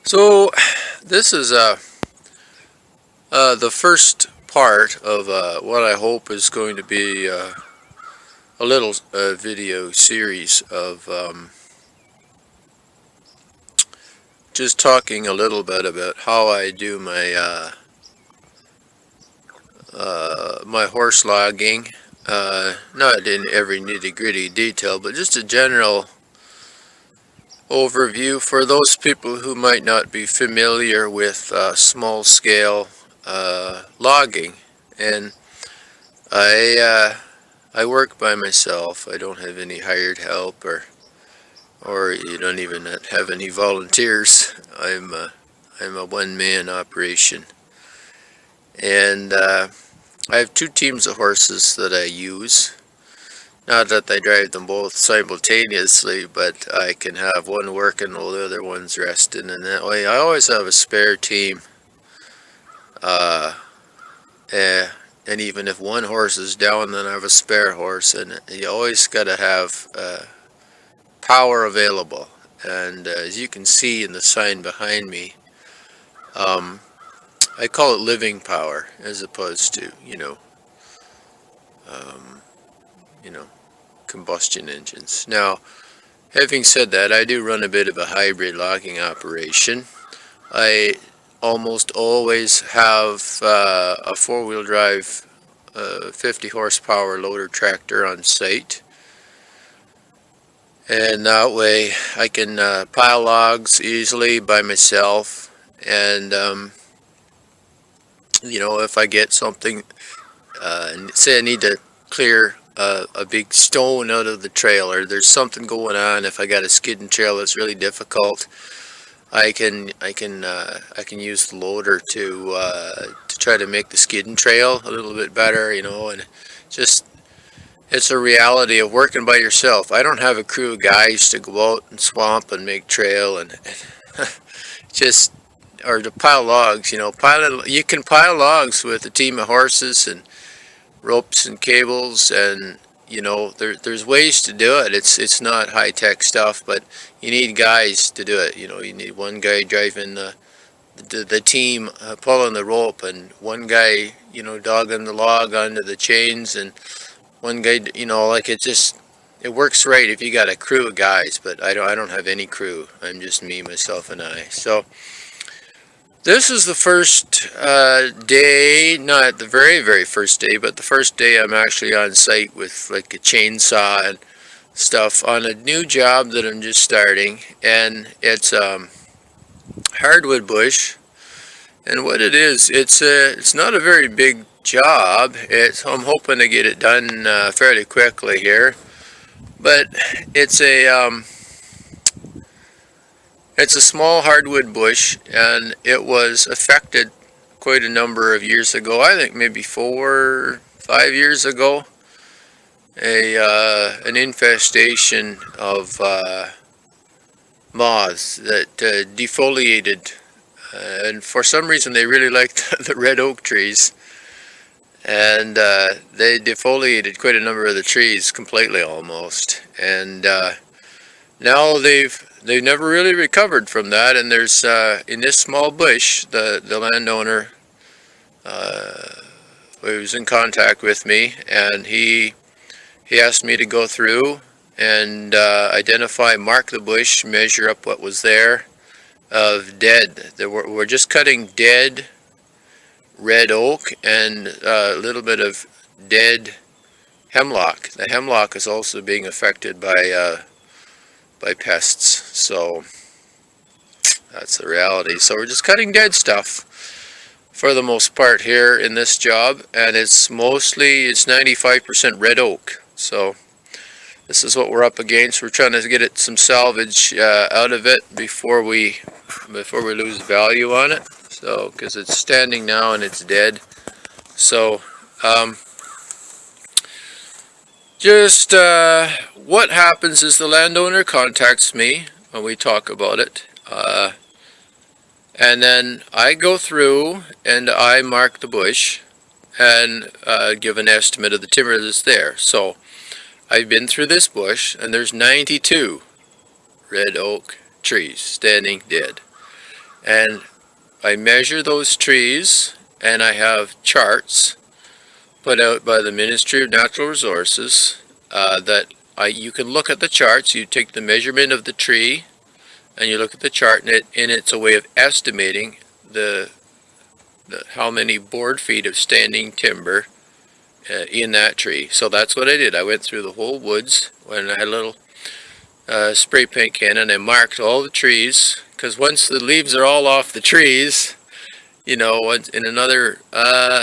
So this is the first part of what I hope is going to be a little video series of just talking a little bit about how I do my my horse logging. Not in every nitty-gritty detail, but just a general overview for those people who might not be familiar with small-scale logging. And I work by myself. I don't have any hired help, or you don't even have any volunteers. I'm a one-man operation, and I have two teams of horses that I use. Not that I drive them both simultaneously, but I can have one working while the other one's resting, and that way I always have a spare team. Uh, and even if one horse is down, then I have a spare horse, and you always got to have power available. And as you can see in the sign behind me, I call it living power as opposed to um, you know combustion engines. Now, having said that, I do run a bit of a hybrid logging operation. I almost always have a four-wheel drive 50 horsepower loader tractor on site, and that way I can pile logs easily by myself. And if I get something, say I need to clear a big stone out of the trailer, there's something going on. If I got a skidding trail that's really difficult, I can use the loader to try to make the skidding trail a little bit better, and just it's a reality of working by yourself. I don't have a crew of guys to go out and swamp and make trail and just or to pile logs. You can pile logs with a team of horses and ropes and cables, and there's ways to do it. It's not high tech stuff, but you need guys to do it. You need one guy driving the team, pulling the rope, and one guy dogging the log onto the chains, and one guy like it works right if you got a crew of guys. But I don't have any crew. I'm just me, myself, and I. So this is the first day, not the very, very first day, but the first day I'm actually on site with like a chainsaw and stuff on a new job that I'm just starting. And it's hardwood bush. And what it is, it's not a very big job. I'm hoping to get it done fairly quickly here. But it's a small hardwood bush, and it was affected quite a number of years ago. I think maybe 4-5 years ago. An infestation of moths that defoliated, and for some reason they really liked the red oak trees, and they defoliated quite a number of the trees completely almost. And now they've never really recovered from that. And there's in this small bush, the landowner was in contact with me, and he asked me to go through and mark the bush, measure up what was there of dead. We're just cutting dead red oak and a little bit of dead hemlock. The hemlock is also being affected by pests, so that's the reality. So we're just cutting dead stuff for the most part here in this job, and it's 95% red oak. So this is what we're up against. We're trying to get some salvage out of it before we lose value on it. So because it's standing now and it's dead. So what happens is the landowner contacts me when we talk about it, and then I go through and I mark the bush and give an estimate of the timber that's there. So I've been through this bush, and there's 92 red oak trees standing dead. and I measure those trees, and I have charts put out by the Ministry of Natural Resources that you can look at the charts. You take the measurement of the tree, and you look at the chart, and it's a way of estimating the how many board feet of standing timber in that tree. So that's what I did. I went through the whole woods when I had a little spray paint can, and I marked all the trees, because once the leaves are all off the trees, in another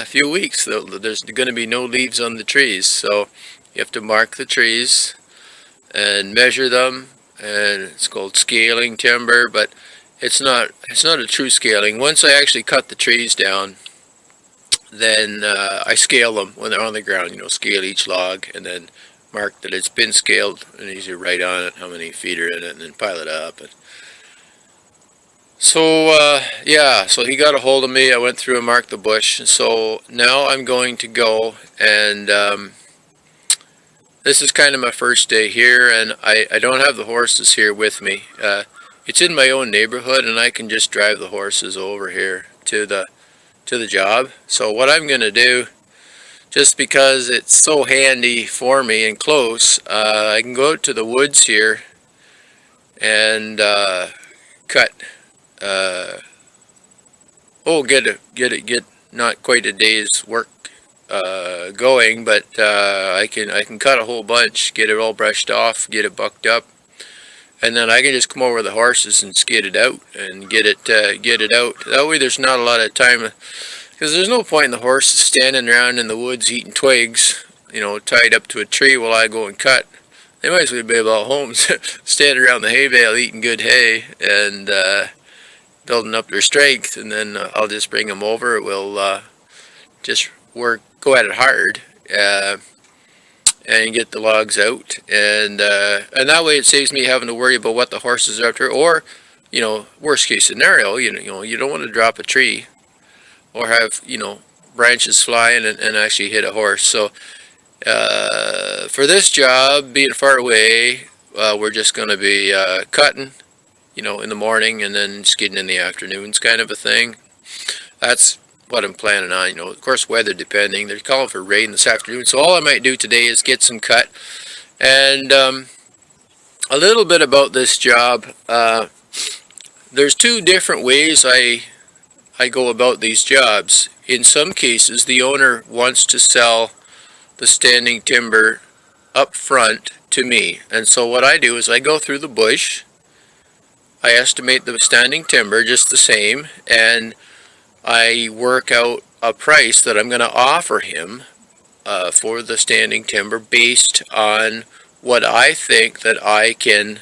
few weeks there's going to be no leaves on the trees. So you have to mark the trees and measure them, and it's called scaling timber, but it's not a true scaling. Once I actually cut the trees down, then I scale them when they're on the ground, scale each log and then mark that it's been scaled, and usually write on it how many feet are in it and then pile it up. So yeah, so he got a hold of me. I went through and marked the bush. So now I'm going to go, and this is kind of my first day here, and I don't have the horses here with me. It's in my own neighborhood, and I can just drive the horses over here to the job. So what I'm going to do, just because it's so handy for me and close, I can go out to the woods here and cut. Get not quite a day's work going, but I can cut a whole bunch, get it all brushed off, get it bucked up, and then I can just come over the horses and skid it out and get it out. That way there's not a lot of time, because there's no point in the horses standing around in the woods eating twigs, tied up to a tree while I go and cut. They might as well be about home, standing around the hay bale eating good hay and building up their strength, and then I'll just bring them over. We'll just go at it hard, and get the logs out, and that way it saves me having to worry about what the horses are after, or worst case scenario, you don't want to drop a tree or have branches flying and actually hit a horse. So for this job, being far away, we're just going to be cutting in the morning and then skidding in the afternoons, kind of a thing. That's what I'm planning on. Of course, weather depending. They're calling for rain this afternoon, so all I might do today is get some cut. And a little bit about this job. There's two different ways I go about these jobs. In some cases, the owner wants to sell the standing timber up front to me, and so what I do is I go through the bush, I estimate the standing timber just the same, and I work out a price that I'm going to offer him for the standing timber based on what I think that I can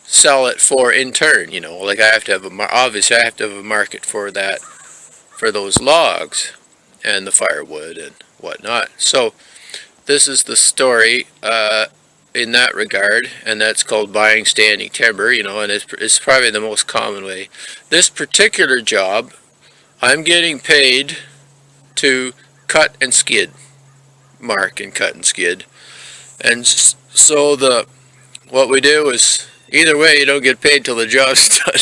sell it for in turn. Like I have to have obviously I have to have a market for that, for those logs and the firewood and whatnot. So this is the story in that regard, and that's called buying standing timber, and it's probably the most common way. This particular job, I'm getting paid to cut and skid, mark and cut and skid, and so what we do is, either way, you don't get paid till the job's done.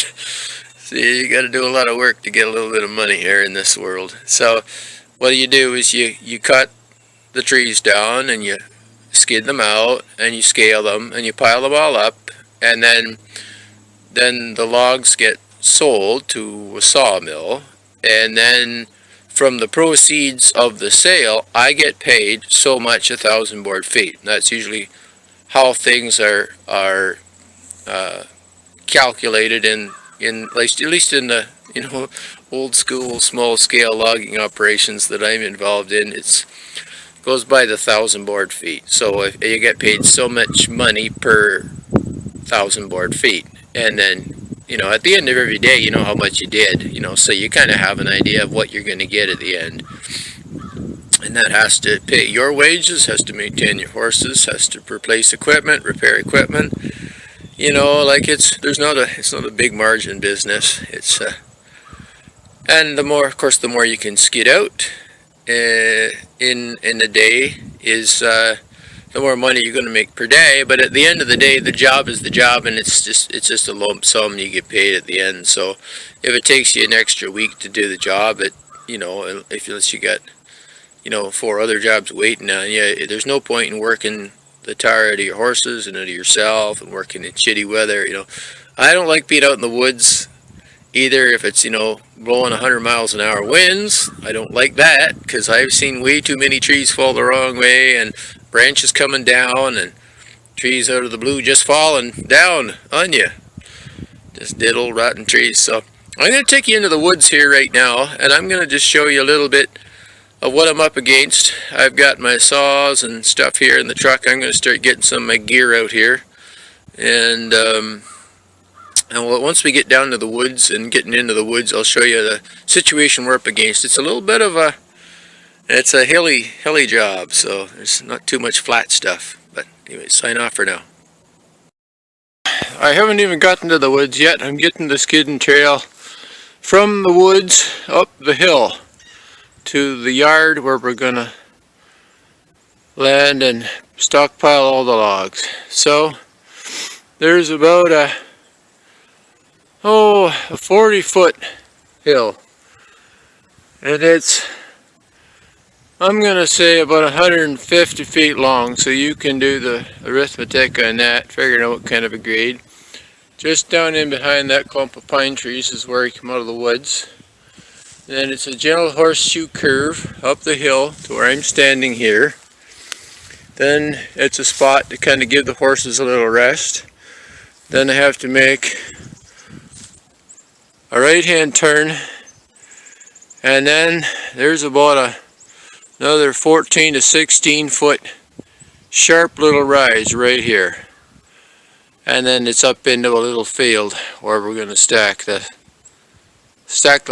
So you got to do a lot of work to get a little bit of money here in this world. So what you do is you cut the trees down, and you skid them out, and you scale them, and you pile them all up, and then the logs get sold to a sawmill, and then from the proceeds of the sale, I get paid so much 1,000 board feet. And that's usually how things are calculated in at least in the old school small scale logging operations that I'm involved in. It goes by the 1,000 board feet. So if you get paid so much money per 1,000 board feet, and then at the end of every day, how much you did, so you kind of have an idea of what you're going to get at the end. And that has to pay your wages, has to maintain your horses, has to replace equipment, repair equipment. Like it's not a big margin business. It's and the more you can skid out in a day is the more money you're going to make per day. But at the end of the day, the job is the job, and it's just a lump sum you get paid at the end. So if it takes you an extra week to do the job, unless you got 4 other jobs waiting on you, there's no point in working the tar out of your horses and out of yourself and working in shitty weather. I don't like being out in the woods either. If it's blowing 100 miles an hour winds, I don't like that, because I've seen way too many trees fall the wrong way, and branches coming down, and trees out of the blue just falling down on you. Just dead old rotten trees. So I'm going to take you into the woods here right now, and I'm going to just show you a little bit of what I'm up against. I've got my saws and stuff here in the truck. I'm going to start getting some of my gear out here, and once we get down to the woods and getting into the woods, I'll show you the situation we're up against. It's a little bit of a hilly job, so there's not too much flat stuff. But anyway, sign off for now. I haven't even gotten to the woods yet. I'm getting the skidding trail from the woods up the hill to the yard where we're gonna land and stockpile all the logs. So there's about a 40-foot hill, and it's, I'm gonna say, about 150 feet long, so you can do the arithmetic on that, figuring out what kind of a grade. Just down in behind that clump of pine trees is where you come out of the woods. And then it's a gentle horseshoe curve up the hill to where I'm standing here. Then it's a spot to kind of give the horses a little rest. Then I have to make a right-hand turn, and then there's about another 14 to 16 foot sharp little rise right here, and then it's up into a little field where we're going to stack the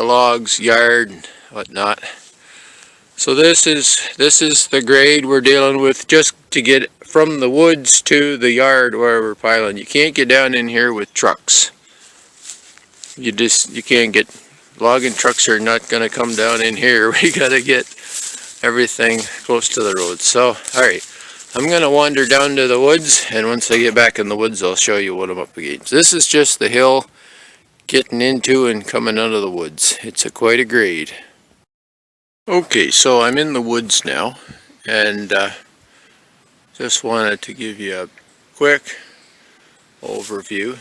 logs, yard, and whatnot. So this is the grade we're dealing with, just to get from the woods to the yard where we're piling. You can't get down in here with trucks. You can't get, logging trucks are not going to come down in here. We got to get everything close to the road. So, alright, I'm going to wander down to the woods, and once I get back in the woods, I'll show you what I'm up against. This is just the hill getting into and coming out of the woods. It's quite a grade. Okay, so I'm in the woods now, and just wanted to give you a quick overview.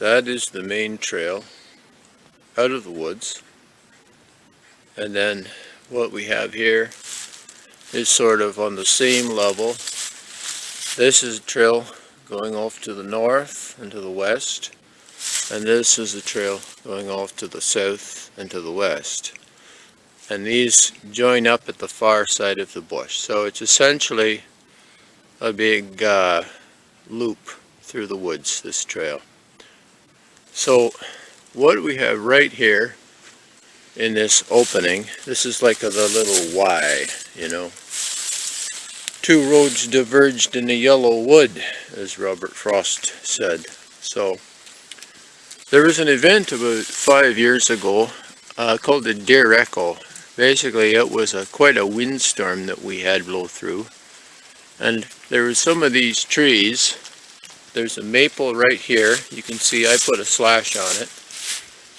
That is the main trail out of the woods, and then what we have here is sort of on the same level. This is a trail going off to the north and to the west, and this is a trail going off to the south and to the west, and these join up at the far side of the bush. So it's essentially a big loop through the woods, this trail. So what we have right here in this opening, this is like the little Y, Two roads diverged in the yellow wood, as Robert Frost said. So there was an event about 5 years ago called the Deer Echo. Basically it was quite a windstorm that we had blow through, and there were some of these trees. There's a maple right here. You can see I put a slash on it.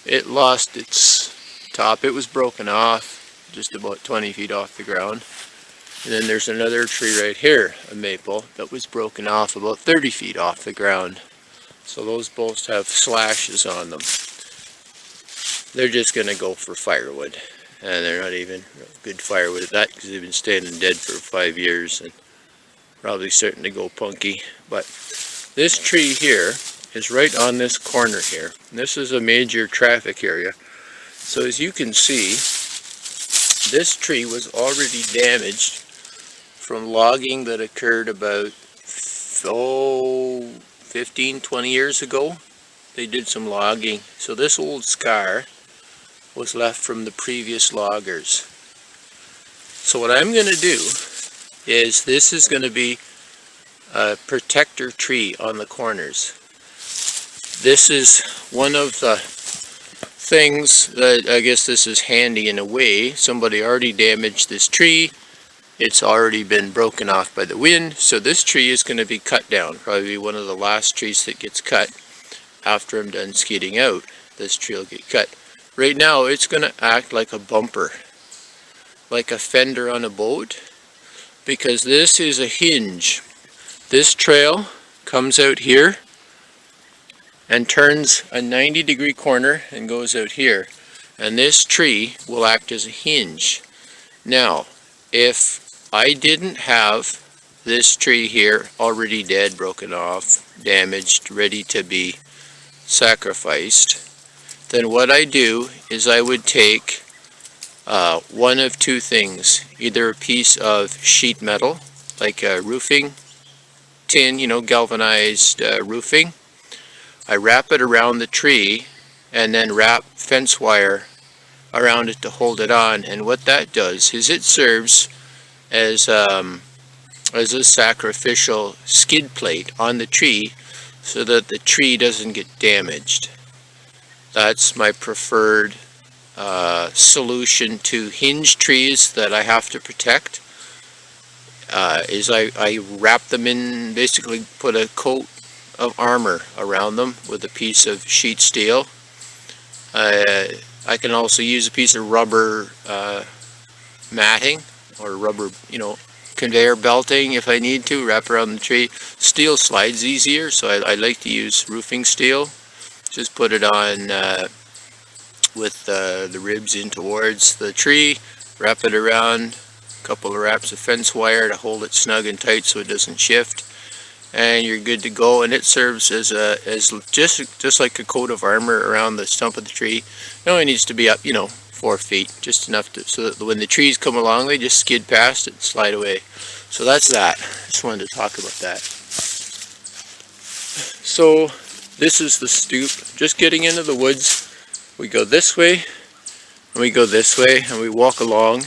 It lost its top. It was broken off just about 20 feet off the ground. And then there's another tree right here, a maple, that was broken off about 30 feet off the ground. So those both have slashes on them. They're just going to go for firewood. And they're not even good firewood at that, because they've been standing dead for 5 years and probably starting to go punky. But this tree here is right on this corner here. And this is a major traffic area. So as you can see, this tree was already damaged from logging that occurred about 15-20 years ago. They did some logging. So this old scar was left from the previous loggers. So what I'm going to do is, this is going to be a protector tree on the corners. This is one of the things that, I guess this is handy in a way. Somebody already damaged this tree, it's already been broken off by the wind, so this tree is going to be cut down. Probably one of the last trees that gets cut after I'm done skidding out. This tree will get cut. Right now it's going to act like a bumper, like a fender on a boat, because this is a hinge. This trail comes out here and turns a 90-degree corner and goes out here, and this tree will act as a hinge. Now, if I didn't have this tree here already dead, broken off, damaged, ready to be sacrificed, then what I do is I would take one of two things. Either a piece of sheet metal, like a roofing tin, you know, galvanized roofing. I wrap it around the tree and then wrap fence wire around it to hold it on, and what that does is it serves as a sacrificial skid plate on the tree so that the tree doesn't get damaged. That's my preferred solution to hinge trees that I have to protect. Is I wrap them in, basically put a coat of armor around them with a piece of sheet steel. I can also use a piece of rubber matting or rubber, you know, conveyor belting if I need to, wrap around the tree. Steel slides easier, so I like to use roofing steel. Just put it on with the ribs in towards the tree, wrap it around, a couple of wraps of fence wire to hold it snug and tight so it doesn't shift, and you're good to go. And it serves as just like a coat of armor around the stump of the tree. It only needs to be up, you know, 4 feet, just enough to, so that when the trees come along, they just skid past it and slide away. So that's that. Just wanted to talk about that. So this is the stoop. Just getting into the woods. We go this way, and we go this way, and we walk along.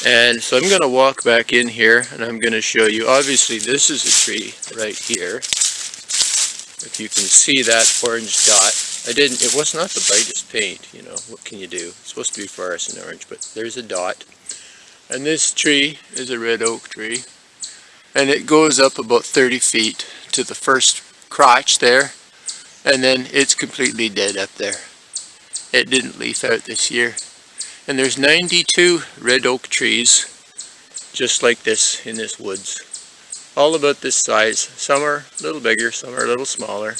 And so I'm going to walk back in here, and I'm going to show you. Obviously, this is a tree right here. If you can see that orange dot. It was not the brightest paint, you know, what can you do? It's supposed to be fluorescent orange, but there's a dot. And this tree is a red oak tree. And it goes up about 30 feet to the first crotch there. And then it's completely dead up there. It didn't leaf out this year. And there's 92 red oak trees just like this in this woods. All about this size. Some are a little bigger, some are a little smaller.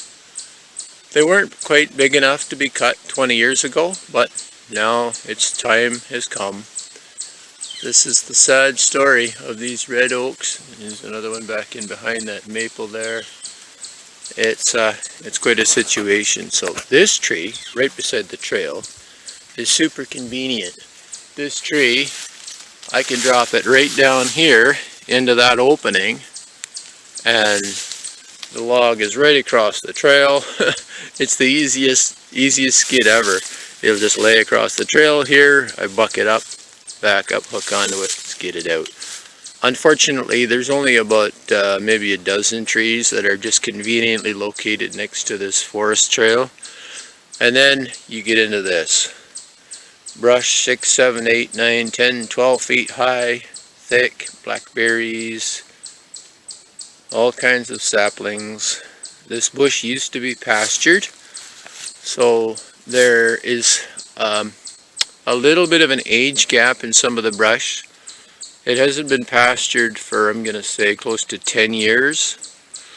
They weren't quite big enough to be cut 20 years ago, but now its time has come. This is the sad story of these red oaks. There's another one back in behind that maple there. It's quite a situation. So this tree, right beside the trail, is super convenient. This tree, I can drop it right down here into that opening, and the log is right across the trail. It's the easiest skid ever. It'll just lay across the trail here. I buck it up, back up, hook onto it, skid it out. Unfortunately, there's only about maybe a dozen trees that are just conveniently located next to this forest trail. And then you get into this. Brush 6, 7, 8, 9, 10, 12 feet high, thick, blackberries, all kinds of saplings. This bush used to be pastured, so there is a little bit of an age gap in some of the brush. It hasn't been pastured for, I'm going to say, close to 10 years.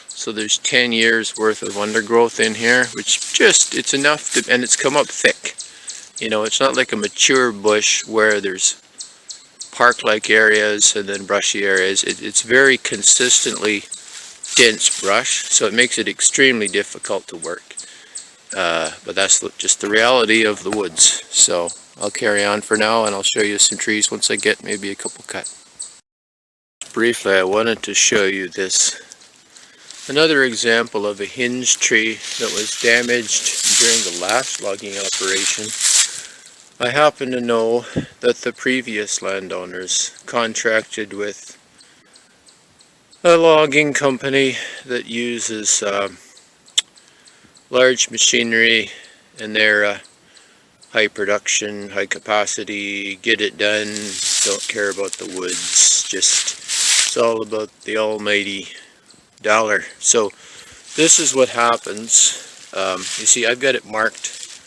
So there's 10 years worth of undergrowth in here, which just, it's enough to, and it's come up thick. You know, it's not like a mature bush where there's park-like areas and then brushy areas. It's very consistently dense brush, so it makes it extremely difficult to work. But that's just the reality of the woods. So I'll carry on for now, and I'll show you some trees once I get maybe a couple cut. Briefly, I wanted to show you this. Another example of a hinge tree that was damaged during the last logging operation. I happen to know that the previous landowners contracted with a logging company that uses large machinery, and they're high production, high capacity, get it done, don't care about the woods, just it's all about the almighty dollar. So this is what happens. You see, I've got it marked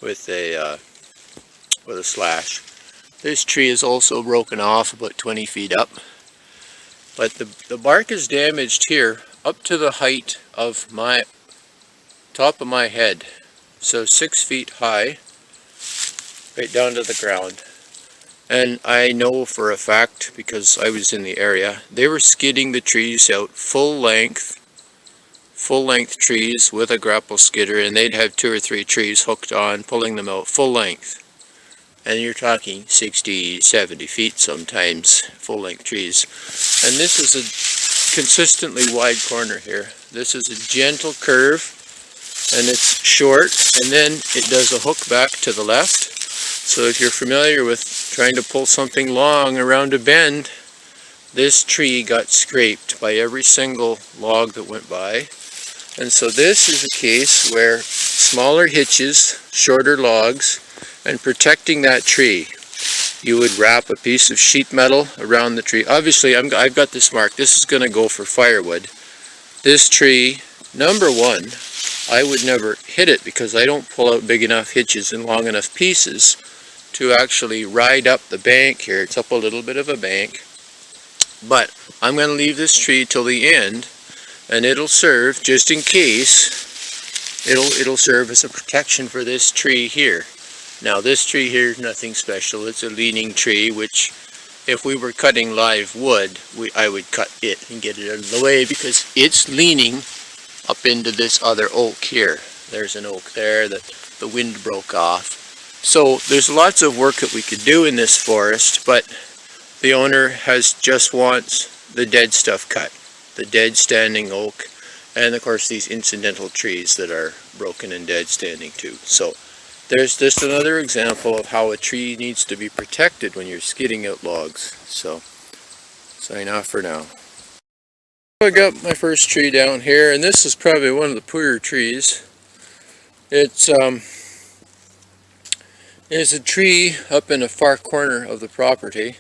with a slash. This tree is also broken off about 20 feet up, but the bark is damaged here up to the height of my top of my head, so 6 feet high, right down to the ground. And I know for a fact, because I was in the area, they were skidding the trees out full length trees with a grapple skidder, and they'd have 2 or 3 trees hooked on, pulling them out full length. And you're talking 60, 70 feet sometimes, full length trees. And this is a consistently wide corner here. This is a gentle curve, and it's short, and then it does a hook back to the left. So if you're familiar with trying to pull something long around a bend, this tree got scraped by every single log that went by. And so this is a case where smaller hitches, shorter logs, and protecting that tree, you would wrap a piece of sheet metal around the tree. Obviously, I've got this marked. This is going to go for firewood. This tree, number one, I would never hit it because I don't pull out big enough hitches and long enough pieces to actually ride up the bank here. It's up a little bit of a bank. But I'm going to leave this tree till the end, and it'll serve, just in case, it'll serve as a protection for this tree here. Now this tree here is nothing special. It's a leaning tree, which if we were cutting live wood, I would cut it and get it out of the way because it's leaning up into this other oak here. There's an oak there that the wind broke off. So there's lots of work that we could do in this forest, but the owner just wants the dead stuff cut. The dead standing oak, and of course these incidental trees that are broken and dead standing too. So there's just another example of how a tree needs to be protected when you're skidding out logs. So, sign off for now. I got my first tree down here, and this is probably one of the poorer trees. It's a tree up in a far corner of the property,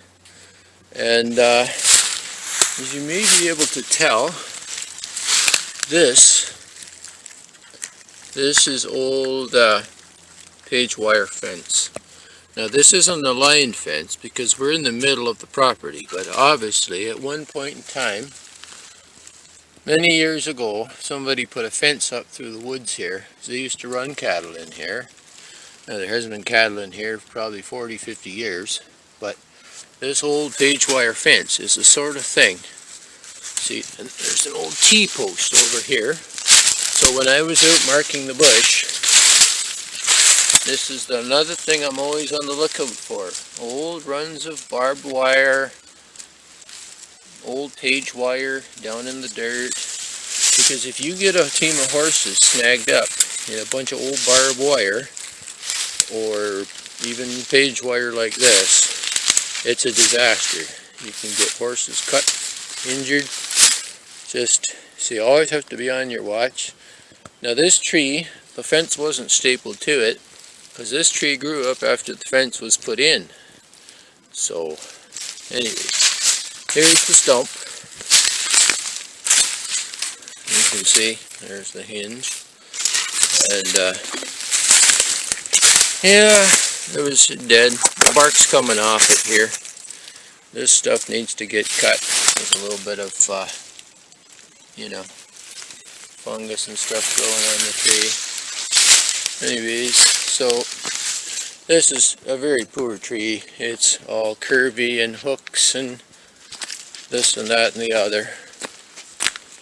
and as you may be able to tell, this is old page wire fence. Now this isn't a line fence because we're in the middle of the property, but obviously at one point in time, many years ago, somebody put a fence up through the woods here. So they used to run cattle in here. Now there hasn't been cattle in here for probably 40, 50 years, but this old page wire fence is the sort of thing. See, and there's an old T-post over here. So when I was out marking the bush, this is another thing I'm always on the lookout for. Old runs of barbed wire, old page wire down in the dirt. Because if you get a team of horses snagged up in a bunch of old barbed wire, or even page wire like this, it's a disaster. You can get horses cut, injured. Just, so you always have to be on your watch. Now this tree, the fence wasn't stapled to it, because this tree grew up after the fence was put in. So, anyways, here's the stump. You can see, there's the hinge. And, yeah, it was dead. The bark's coming off it here. This stuff needs to get cut. There's a little bit of, you know, fungus and stuff growing on the tree. Anyways, so this is a very poor tree. It's all curvy and hooks and this and that and the other.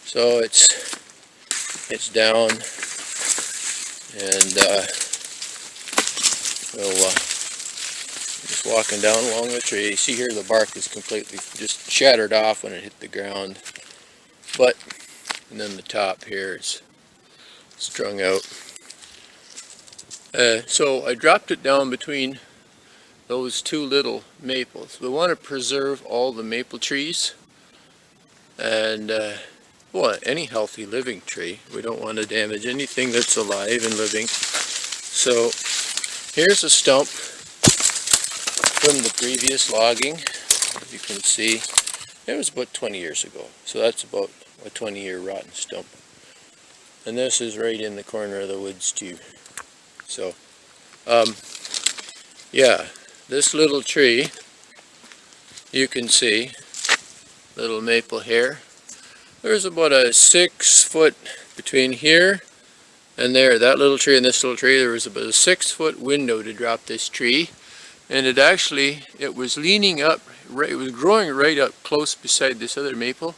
So it's down, and just walking down along the tree. You see here the bark is completely just shattered off when it hit the ground. But, and then the top here is strung out. So I dropped it down between those two little maples. We want to preserve all the maple trees and well, any healthy living tree. We don't want to damage anything that's alive and living. So here's a stump from the previous logging. As you can see, it was about 20 years ago. So that's about a 20-year rotten stump. And this is right in the corner of the woods too. So, yeah, this little tree, you can see, little maple here. There's about a 6 foot between here and there. That little tree and this little tree, there was about a 6 foot window to drop this tree. And it was leaning up, it was growing right up close beside this other maple.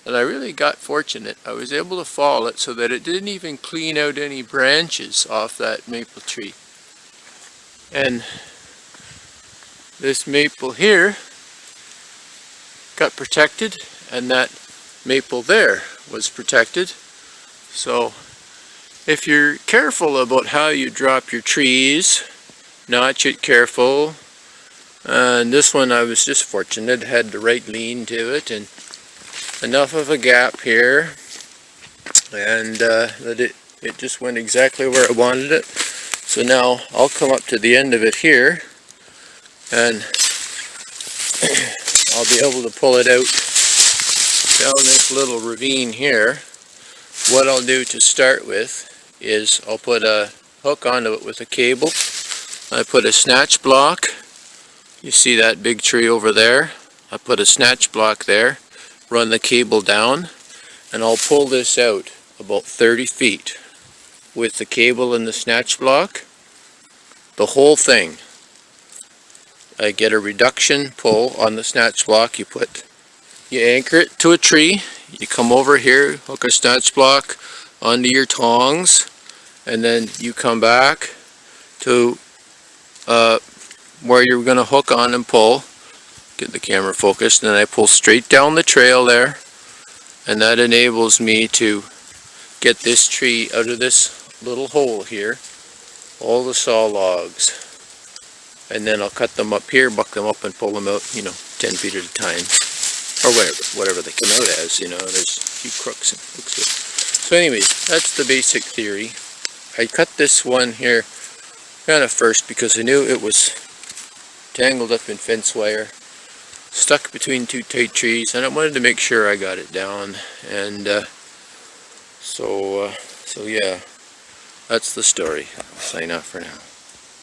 And I really got fortunate. I was able to fall it so that it didn't even clean out any branches off that maple tree. And this maple here got protected, and that maple there was protected. So if you're careful about how you drop your trees, notch it careful. And this one I was just fortunate, it had the right lean to it and enough of a gap here, and that it just went exactly where I wanted it. So now I'll come up to the end of it here, and I'll be able to pull it out down this little ravine here. What I'll do to start with is I'll put a hook onto it with a cable. I put a snatch block. You see that big tree over there? I put a snatch block there. Run the cable down, and I'll pull this out about 30 feet with the cable and the snatch block, the whole thing. I get a reduction pull on the snatch block. You anchor it to a tree, you come over here, hook a snatch block onto your tongs, and then you come back to where you're going to hook on and pull. Get the camera focused, and then I pull straight down the trail there, and that enables me to get this tree out of this little hole here, all the saw logs, and then I'll cut them up here, buck them up, and pull them out, 10 feet at a time, or whatever they come out as. There's a few crooks and hooks with. So anyways, that's the basic theory. I cut this one here kind of first because I knew it was tangled up in fence wire, stuck between two tight trees, and I wanted to make sure I got it down. And so yeah, that's the story. I'll sign off for now.